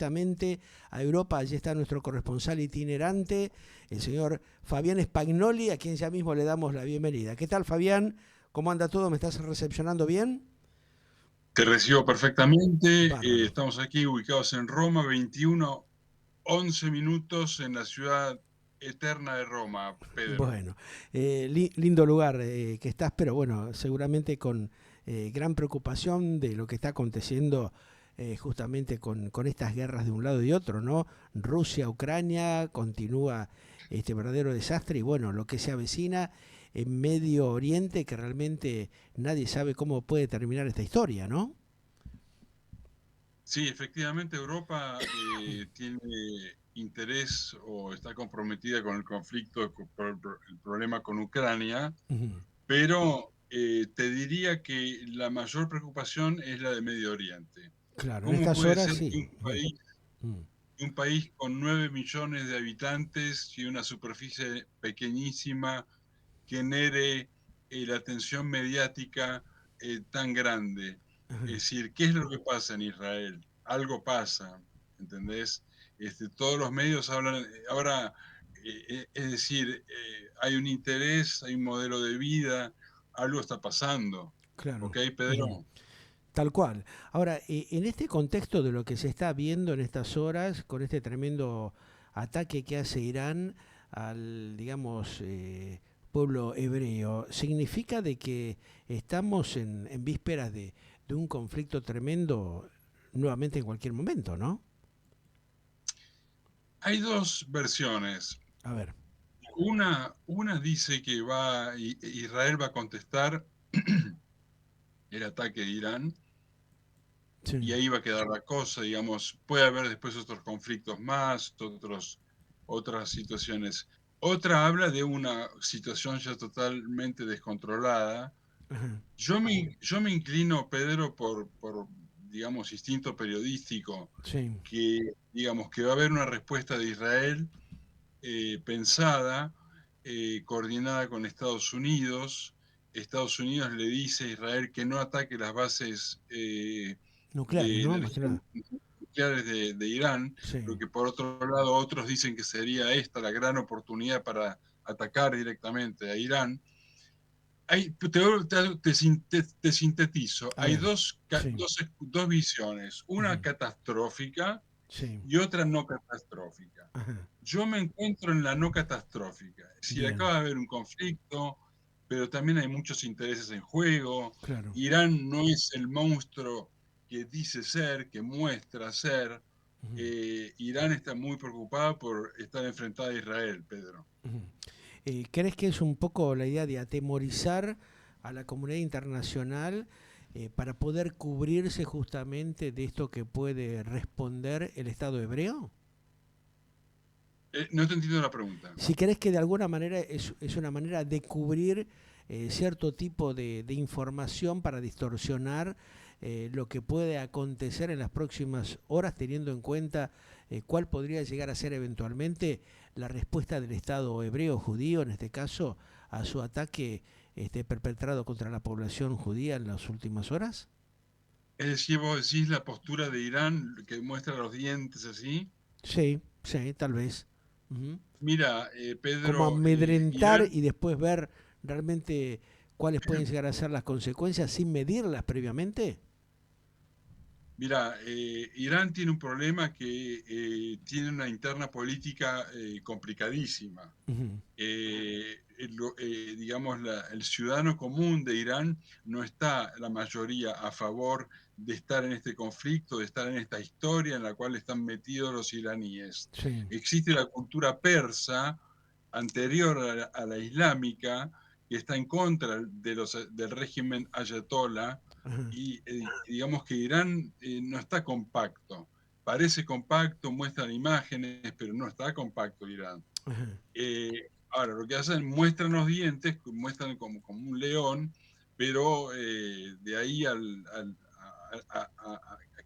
directamente a Europa. Allí está nuestro corresponsal itinerante, el señor Fabián Spagnoli, a quien ya mismo le damos la bienvenida. ¿Qué tal, Fabián? ¿Cómo anda todo? ¿Me estás recepcionando bien? Te recibo perfectamente. Bárbaro. Estamos aquí ubicados en Roma, 21, 11 minutos en la ciudad eterna de Roma, Pedro. Bueno, lindo lugar que estás, pero bueno, seguramente con gran preocupación de lo que está aconteciendo justamente con estas guerras de un lado y otro, ¿no? Rusia, Ucrania, continúa este verdadero desastre y bueno, lo que se avecina en Medio Oriente, que realmente nadie sabe cómo puede terminar esta historia, ¿no? Sí, efectivamente Europa tiene interés o está comprometida con el conflicto, por el problema con Ucrania, Ujú. pero te diría que la mayor preocupación es la de Medio Oriente. Claro, en ¿Cómo estas puede horas ser sí. que Ujú. Ujú. un país con 9 millones de habitantes y una superficie pequeñísima genere la atención mediática tan grande? Es Ajá. decir, ¿qué es lo que pasa en Israel? Algo pasa, ¿entendés? Todos los medios hablan, ahora, es decir, hay un interés, hay un modelo de vida, algo está pasando. Claro. ¿Ok, Ujú. Pedro? Tal cual. Ahora, en este contexto de lo que se está viendo en estas horas, con este tremendo ataque que hace Irán al, digamos, pueblo hebreo, ¿significa de que estamos en vísperas de un conflicto tremendo nuevamente en cualquier momento, ¿no? Hay dos versiones. A ver. Una dice que Israel va a contestar el ataque de Irán y Sí. ahí va a quedar la cosa, digamos, puede haber después otros conflictos más, otras situaciones. Otra habla de una situación ya totalmente descontrolada. Ajá. Yo me inclino, Pedro, digamos, instinto periodístico, Sí. digamos, que va a haber una respuesta de Israel pensada, coordinada con Estados Unidos. Estados Unidos le dice a Israel que no ataque las bases Nucleares, de ¿no? Más que energía nada. nucleares de Irán, pero Sí. que por otro lado otros dicen que sería esta la gran oportunidad para atacar directamente a Irán. Te sintetizo, A hay ver. Sí. dos visiones, una Ujú. catastrófica Sí. y otra no catastrófica. Ajá. Yo me encuentro en la no catastrófica, es decir, Bien. acaba de haber un conflicto, pero también hay muchos intereses en juego. Claro. Irán no es el monstruo que dice ser, que muestra ser. Ujú. Irán está muy preocupada por estar enfrentada a Israel, Pedro. Ujú. ¿Crees que es un poco la idea de atemorizar a la comunidad internacional para poder cubrirse justamente de esto que puede responder el Estado hebreo? No te entiendo la pregunta. Si crees que de alguna manera es una manera de cubrir cierto tipo de información para distorsionar lo que puede acontecer en las próximas horas, teniendo en cuenta cuál podría llegar a ser eventualmente la respuesta del Estado hebreo judío, en este caso, a su ataque perpetrado contra la población judía en las últimas horas? Es decir, vos decís la postura de Irán que muestra los dientes así. Sí, sí, tal vez. Ujú. Mira, Como Pedro, amedrentar Irán. y después ver realmente cuáles pueden llegar a ser las consecuencias sin medirlas previamente? Mira, Irán tiene un problema que tiene una interna política complicadísima. Ujú. Digamos, el ciudadano común de Irán no está la mayoría a favor de estar en este conflicto, de estar en esta historia en la cual están metidos los iraníes. Sí. Existe la cultura persa anterior a la islámica que está en contra del régimen ayatollah Ajá. y digamos que Irán no está compacto. Parece compacto, muestran imágenes, pero no está compacto Irán. Ajá. Ahora, lo que hacen, muestran los dientes, muestran como un león, pero de ahí a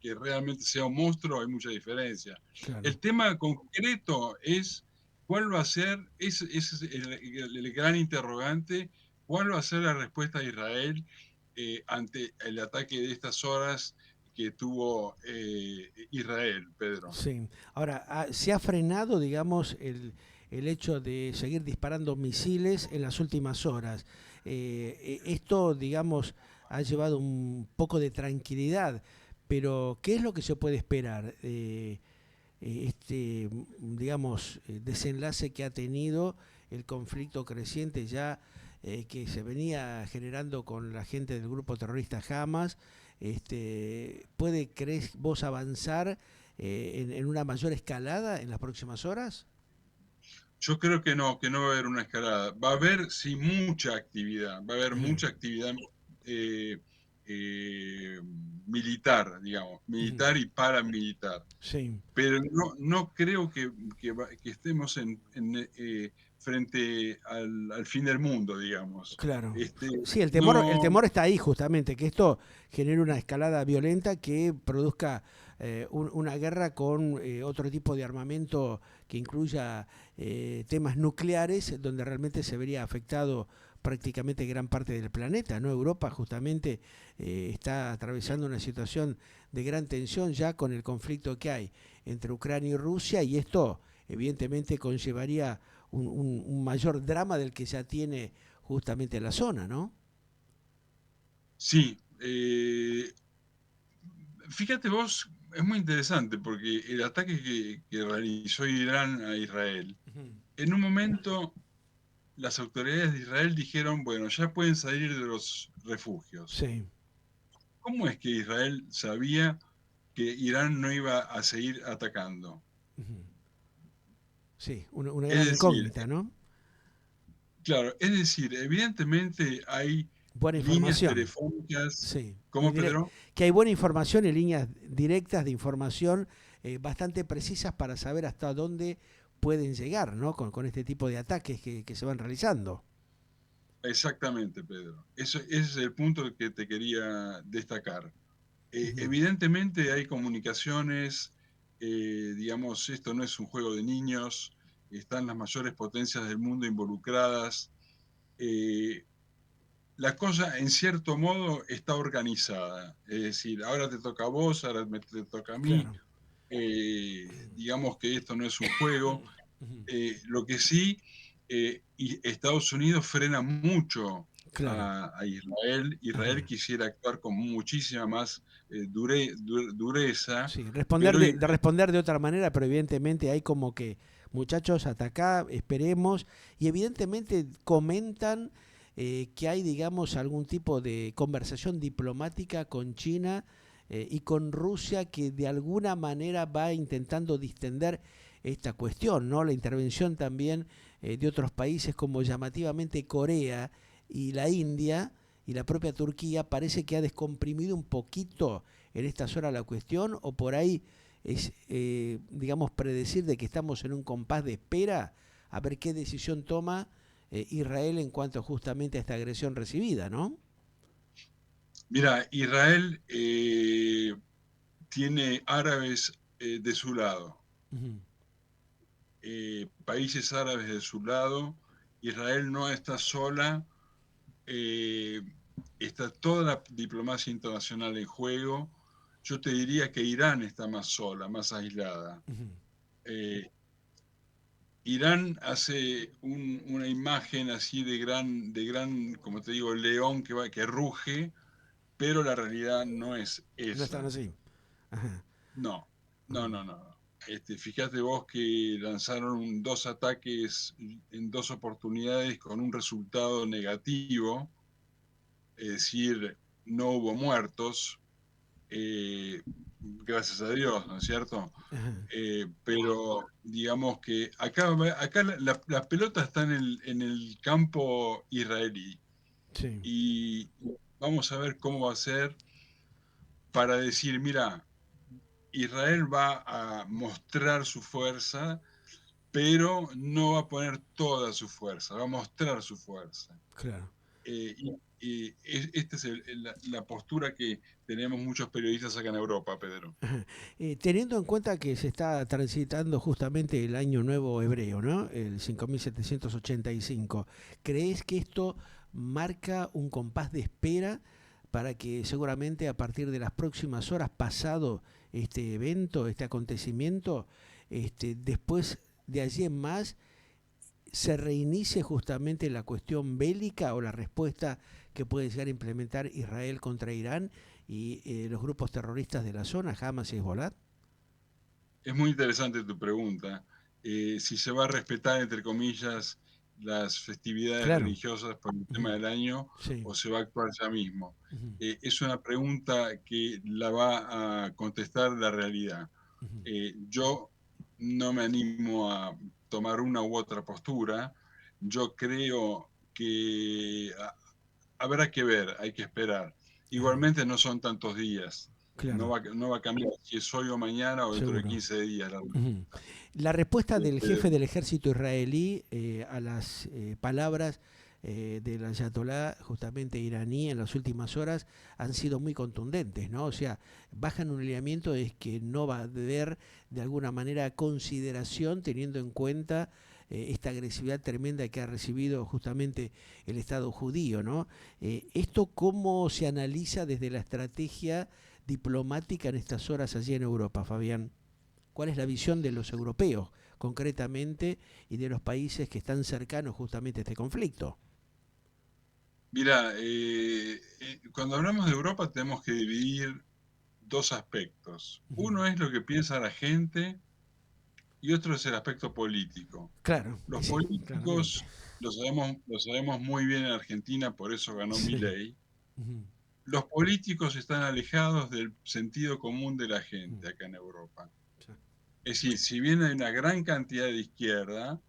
que realmente sea un monstruo hay mucha diferencia. Claro. El tema concreto es cuál va a ser, ese es el gran interrogante, cuál va a ser la respuesta de Israel ante el ataque de estas horas que tuvo Israel, Pedro. Sí. Ahora, ¿se ha frenado, digamos, el hecho de seguir disparando misiles en las últimas horas? Esto, digamos, ha llevado un poco de tranquilidad, pero ¿qué es lo que se puede esperar? Este, digamos, desenlace que ha tenido el conflicto creciente ya que se venía generando con la gente del grupo terrorista Hamas. ¿Puede, crees vos, avanzar en una mayor escalada en las próximas horas? Yo creo que no va a haber una escalada. Va a haber, sí, mucha actividad. Va a haber Ujú, mucha actividad eh, eh, militar, digamos, ujú. militar y paramilitar. Sí, Pero no creo que estemos frente al fin del mundo, digamos. claro. Este, Sí, el no, temor está ahí justamente, que esto genere una escalada violenta que produzca una guerra con otro tipo de armamento que incluya temas nucleares, donde realmente se vería afectado prácticamente gran parte del planeta, ¿no? Europa justamente está atravesando una situación de gran tensión ya con el conflicto que hay entre Ucrania y Rusia, y esto evidentemente conllevaría un mayor drama del que ya tiene justamente la zona, ¿no? sí, fíjate vos, es muy interesante porque el ataque que realizó Irán a Israel, Ujú. en un momento las autoridades de Israel dijeron, bueno, ya pueden salir de los refugios. Sí. ¿Cómo es que Israel sabía que Irán no iba a seguir atacando? Ujú. Sí, una Es gran decir, incógnita, ¿no? claro, es decir, evidentemente hay Buena líneas información. telefónicas. Sí, muy ¿Cómo, directo. Pedro? Que hay buena información y líneas directas de información bastante precisas para saber hasta dónde pueden llegar, ¿no? Con este tipo de ataques que se van realizando. Exactamente, Pedro. Ese es el punto que te quería destacar. Ujú. Evidentemente hay comunicaciones, digamos, esto no es un juego de niños, están las mayores potencias del mundo involucradas. Eh, la cosa, en cierto modo, está organizada. Es decir, ahora te toca a vos, ahora te toca a mí. Claro. Digamos que esto no es un juego. Ujú. Lo que sí, y Estados Unidos frena mucho Claro. a Israel. Israel Ajá. quisiera actuar con muchísima más dureza, Sí, pero de responder de otra manera, pero evidentemente hay como que, muchachos, hasta acá, esperemos, y evidentemente comentan que hay, digamos, algún tipo de conversación diplomática con China y con Rusia que de alguna manera va intentando distender esta cuestión, ¿no? La intervención también de otros países como llamativamente Corea y la India y la propia Turquía parece que ha descomprimido un poquito en estas horas la cuestión, o por ahí es, digamos, predecir de que estamos en un compás de espera a ver qué decisión toma Israel en cuanto justamente a esta agresión recibida, ¿no? mira, Israel tiene árabes de su lado, Ujú. países árabes de su lado. Israel no está sola, eh, está toda la diplomacia internacional en juego. Yo te diría que Irán está más sola, más aislada. Ujú. Eh, Irán hace una imagen así de gran, como te digo, león que ruge, pero la realidad no es No están esa. así. Ajá. No, no, Ujú. no, no. Fíjate vos que lanzaron dos ataques en dos oportunidades con un resultado negativo, es decir, no hubo muertos, gracias a Dios, ¿no es cierto? Ajá. Pero digamos que acá la pelota está en el campo israelí Sí. y vamos a ver cómo va a ser para decir, mira, Israel va a mostrar su fuerza, pero no va a poner toda su fuerza, va a mostrar su fuerza. Claro. Esta es la postura que tenemos muchos periodistas acá en Europa, Pedro. Ajá. Teniendo en cuenta que se está transitando justamente el año nuevo hebreo, ¿no? El 5785, ¿crees que esto marca un compás de espera para que seguramente a partir de las próximas horas, pasado este evento, este acontecimiento, después de allí en más, se reinicie justamente la cuestión bélica o la respuesta que puede llegar a implementar Israel contra Irán y los grupos terroristas de la zona, Hamas y Hezbollah? Es muy interesante tu pregunta. Si se va a respetar, entre comillas, las festividades Claro. religiosas por el tema Ujú. del año Sí. o se va a actuar ya mismo. Ujú. Es una pregunta que la va a contestar la realidad. Ujú. Yo no me animo a tomar una u otra postura. Yo creo que habrá que ver, hay que esperar. Ajá. Igualmente no son tantos días. Claro, No va a cambiar si es hoy o mañana o dentro de seguro. 15 días. Ujú. La respuesta del jefe Pedro. del ejército israelí a las palabras del ayatolá justamente iraní en las últimas horas han sido muy contundentes, ¿no? O sea, bajan un lineamiento es que no va a haber de alguna manera consideración teniendo en cuenta esta agresividad tremenda que ha recibido justamente el Estado judío, ¿no? ¿Esto cómo se analiza desde la estrategia diplomática en estas horas allí en Europa, Fabián? ¿Cuál es la visión de los europeos concretamente y de los países que están cercanos justamente a este conflicto? Mira, cuando hablamos de Europa tenemos que dividir dos aspectos. Ujú. Uno es lo que piensa la gente y otro es el aspecto político. Claro, Los sí, claramente. políticos lo sabemos muy bien en Argentina, por eso ganó Sí. Milei. Ujú. Los políticos están alejados del sentido común de la Ujú. gente acá en Europa. Sí. Es decir, si bien hay una gran cantidad de izquierda,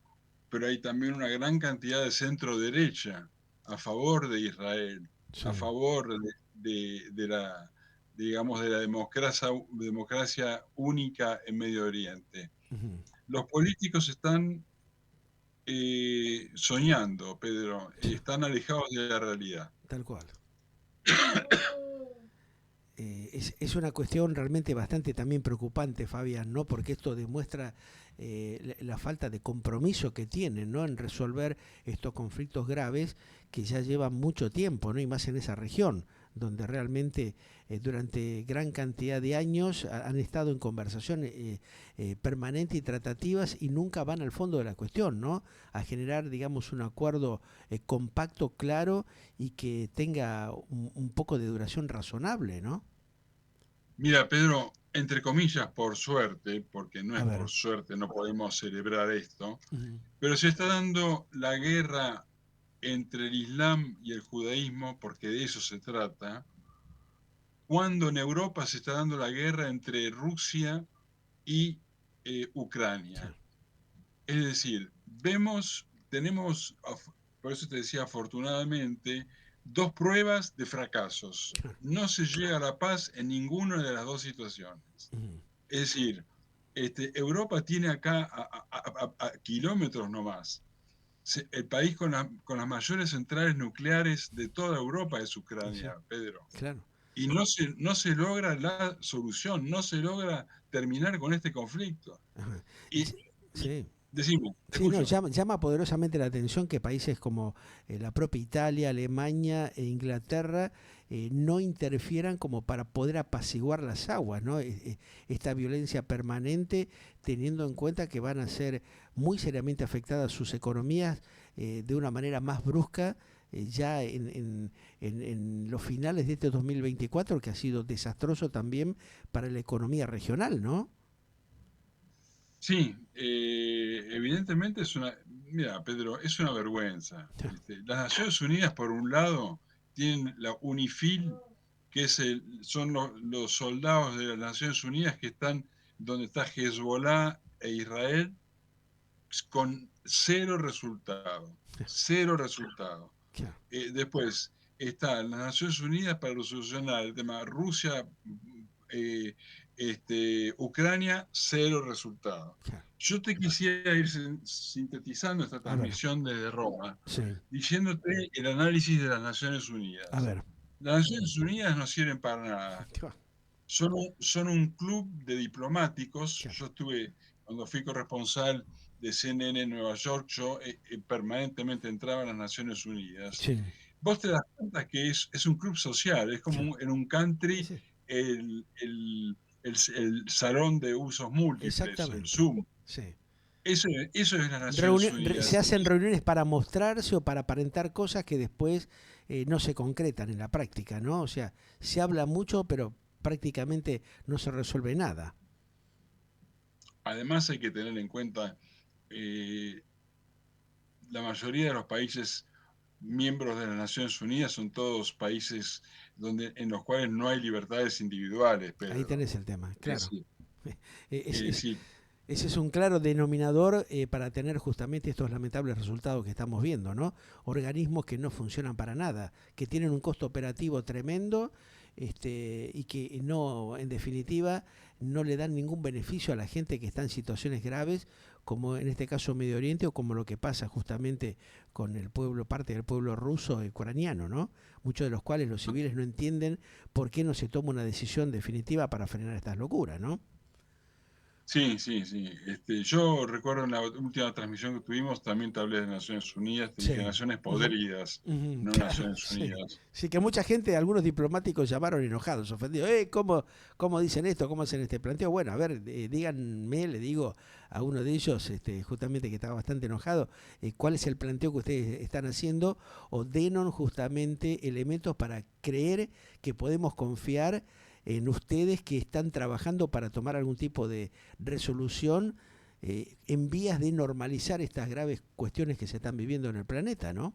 pero hay también una gran cantidad de centro derecha a favor de Israel, Sí. a favor de la, digamos, de la democracia única en Medio Oriente. Ujú. Los políticos están soñando, Pedro, Sí, están alejados de la realidad. tal cual. Es una cuestión realmente bastante también preocupante, Fabián, ¿no? Porque esto demuestra la falta de compromiso que tienen, ¿no? En resolver estos conflictos graves que ya llevan mucho tiempo, ¿no? Y más en esa región, donde realmente durante gran cantidad de años han estado en conversación permanente y tratativas y nunca van al fondo de la cuestión, ¿no? A generar, digamos, un acuerdo compacto, claro y que tenga un poco de duración razonable, ¿no? Mira, Pedro, entre comillas, por suerte, porque no A es ver. por suerte, no podemos celebrar esto, Ujú. pero se está dando la guerra entre el Islam y el judaísmo, porque de eso se trata, cuando en Europa se está dando la guerra entre Rusia y Sí. Ucrania. Es decir, tenemos, por eso te decía, afortunadamente, dos pruebas de fracasos. No se llega a la paz en ninguna de las dos situaciones. Ujú. Es decir, Europa tiene acá a kilómetros nomás. El país con las mayores centrales nucleares de toda Europa es Y sí, Ucrania, Pedro. claro. Y no se logra la solución, no se logra terminar con este conflicto. Ajá. Y, y Sí. decimos, te Sí, no, escucho. llama poderosamente la atención que países como la propia Italia, Alemania e Inglaterra no interfieran como para poder apaciguar las aguas, ¿no? Esta violencia permanente, teniendo en cuenta que van a ser muy seriamente afectadas sus economías de una manera más brusca ya en los finales de este 2024, que ha sido desastroso también para la economía regional, ¿no? Sí, evidentemente mira, Pedro, es una vergüenza. Las Naciones Unidas, por un lado, tienen la UNIFIL, que son los soldados de las Naciones Unidas que están donde está Hezbollah e Israel, con cero resultado, cero resultado. Claro, Después están las Naciones Unidas para solucionar el tema Rusia, eh, Ucrania, cero resultado. claro. Yo te quisiera ir sintetizando esta A ver, transmisión desde Roma, sí. diciéndote el análisis de las Naciones A Unidas. ver. Las Naciones Unidas no sirven para nada. Son un club de diplomáticos. Claro. Yo estuve, cuando fui corresponsal de CNN en Nueva York, yo permanentemente entraba a las Naciones Unidas. Sí. vos te das cuenta que es un club social, es como Claro. en un country Sí, el salón de usos múltiples, el exactamente. Zoom. Sí. Eso es las Naciones Se Unidas. hacen reuniones para mostrarse o para aparentar cosas que después no se concretan en la práctica, ¿no? O sea, se habla mucho, pero prácticamente no se resuelve nada. Además hay que tener en cuenta, eh, la mayoría de los países miembros de las Naciones Unidas son todos países en los cuales no hay libertades individuales, Ahí Pedro. tenés el tema, Es claro. decir, Es, es es- decir, Ese es un claro denominador para tener justamente estos lamentables resultados que estamos viendo, ¿no? Organismos que no funcionan para nada, que tienen un costo operativo tremendo, y que no, en definitiva, no le dan ningún beneficio a la gente que está en situaciones graves, como en este caso Medio Oriente o como lo que pasa justamente con el pueblo, parte del pueblo ruso e ucraniano, ¿no? Muchos de los cuales los civiles no entienden por qué no se toma una decisión definitiva para frenar estas locuras, ¿no? sí, sí, sí. Yo recuerdo en la última transmisión que tuvimos, también te hablé de Naciones Unidas, te dije Sí. Naciones Ujú. Podridas, Ujú, no claro, Naciones sí. Unidas. Sí, que mucha gente, algunos diplomáticos llamaron enojados, ofendidos. ¿Cómo dicen esto? ¿Cómo hacen este planteo? Bueno, a ver, díganme, le digo a uno de ellos, justamente que estaba bastante enojado, cuál es el planteo que ustedes están haciendo, o denon justamente elementos para creer que podemos confiar en ustedes que están trabajando para tomar algún tipo de resolución en vías de normalizar estas graves cuestiones que se están viviendo en el planeta, ¿no?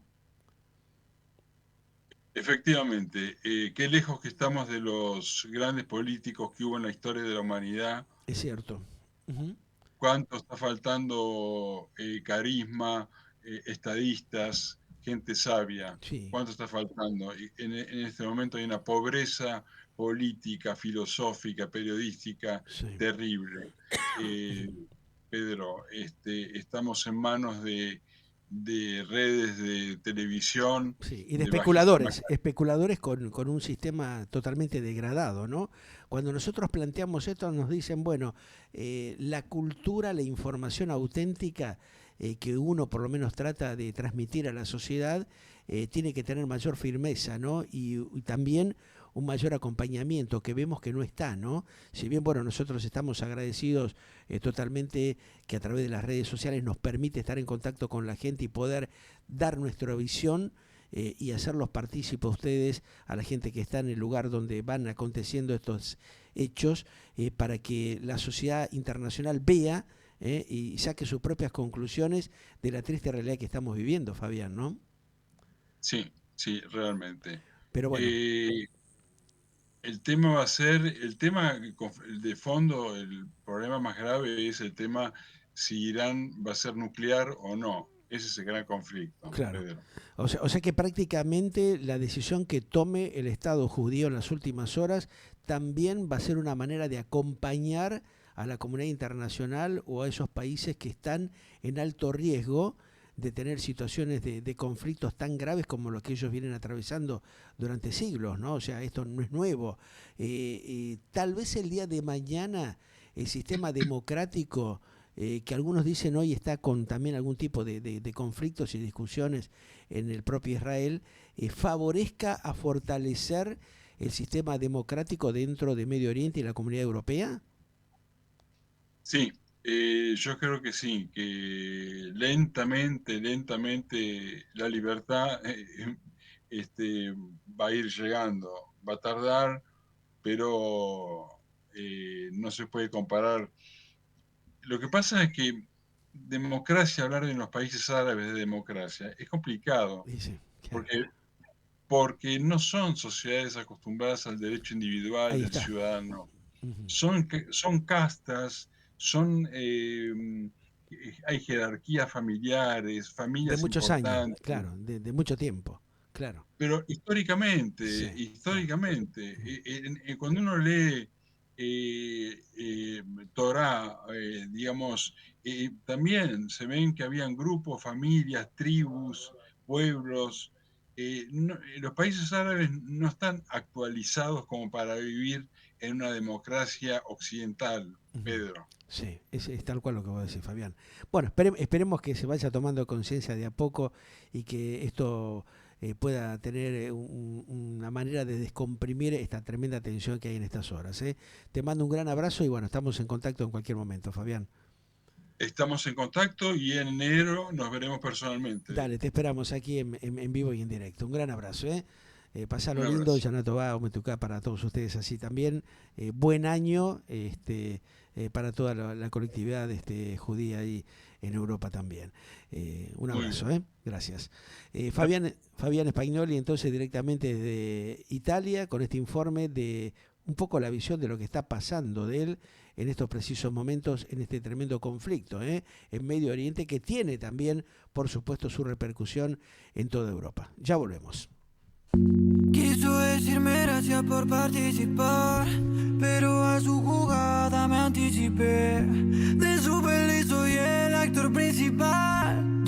Efectivamente, qué lejos que estamos de los grandes políticos que hubo en la historia de la humanidad. Es cierto. Ujú. Cuánto está faltando carisma, estadistas, gente sabia, Sí, cuánto está faltando. Y en este momento hay una pobreza política, filosófica, periodística sí. terrible. Eh, Pedro, estamos en manos de redes de televisión Sí, y de de bajísima especuladores, especuladores con un sistema totalmente degradado, ¿no? Cuando nosotros planteamos esto nos dicen, bueno, la cultura, la información auténtica que uno por lo menos trata de transmitir a la sociedad tiene que tener mayor firmeza, ¿no? Y también un mayor acompañamiento que vemos que no está, ¿no? Si bien, bueno, nosotros estamos agradecidos totalmente que a través de las redes sociales nos permite estar en contacto con la gente y poder dar nuestra visión y hacerlos partícipes a ustedes, a la gente que está en el lugar donde van aconteciendo estos hechos, para que la sociedad internacional vea y saque sus propias conclusiones de la triste realidad que estamos viviendo, Fabián, ¿no? Sí, sí, realmente. Pero bueno, Eh, el tema va a ser, de fondo, el problema más grave es el tema si Irán va a ser nuclear o no. Ese es el gran conflicto, claro. Pedro. O sea que prácticamente la decisión que tome el Estado judío en las últimas horas también va a ser una manera de acompañar a la comunidad internacional o a esos países que están en alto riesgo de tener situaciones de conflictos tan graves como los que ellos vienen atravesando durante siglos, ¿no? O sea, esto no es nuevo. Tal vez el día de mañana el sistema democrático que algunos dicen hoy está con también algún tipo de conflictos y discusiones en el propio Israel, favorezca a fortalecer el sistema democrático dentro de Medio Oriente y la comunidad europea? Sí, yo creo que sí, que lentamente, lentamente la libertad va a ir llegando. Va a tardar, pero no se puede comparar. Lo que pasa es que democracia, hablar en los países árabes de democracia, es complicado, Dice, claro. porque, porque no son sociedades acostumbradas al derecho individual Ahí del está. ciudadano. Ujú. Son castas, hay jerarquías familiares, De familias muchos años, importantes, claro, de mucho tiempo, claro. pero Sí, históricamente, claro. cuando uno lee Torah, digamos, también se ven que habían grupos, familias, tribus, pueblos. Los países árabes no están actualizados como para vivir en una democracia occidental, Ujú. Pedro. Sí, es tal cual lo que vos decís, Fabián. Bueno, esperemos que se vaya tomando conciencia de a poco y que esto pueda tener una manera de descomprimir esta tremenda tensión que hay en estas horas. Te mando un gran abrazo y bueno, estamos en contacto en cualquier momento, Fabián. Estamos en contacto y en enero nos veremos personalmente. Dale, te esperamos aquí en vivo y en directo. Un gran abrazo. Pasalo Un lindo, abrazo. Yanato va, Ometucá para todos ustedes así también. Buen año para toda la colectividad judía ahí en Europa también. Un abrazo, gracias. Fabián Spagnoli, entonces directamente de Italia, con este informe de un poco la visión de lo que está pasando de él en estos precisos momentos, en este tremendo conflicto en Medio Oriente, que tiene también, por supuesto, su repercusión en toda Europa. Ya volvemos. Quiso decirme gracias por participar, pero a su jugada me anticipé. De su peli soy el actor principal.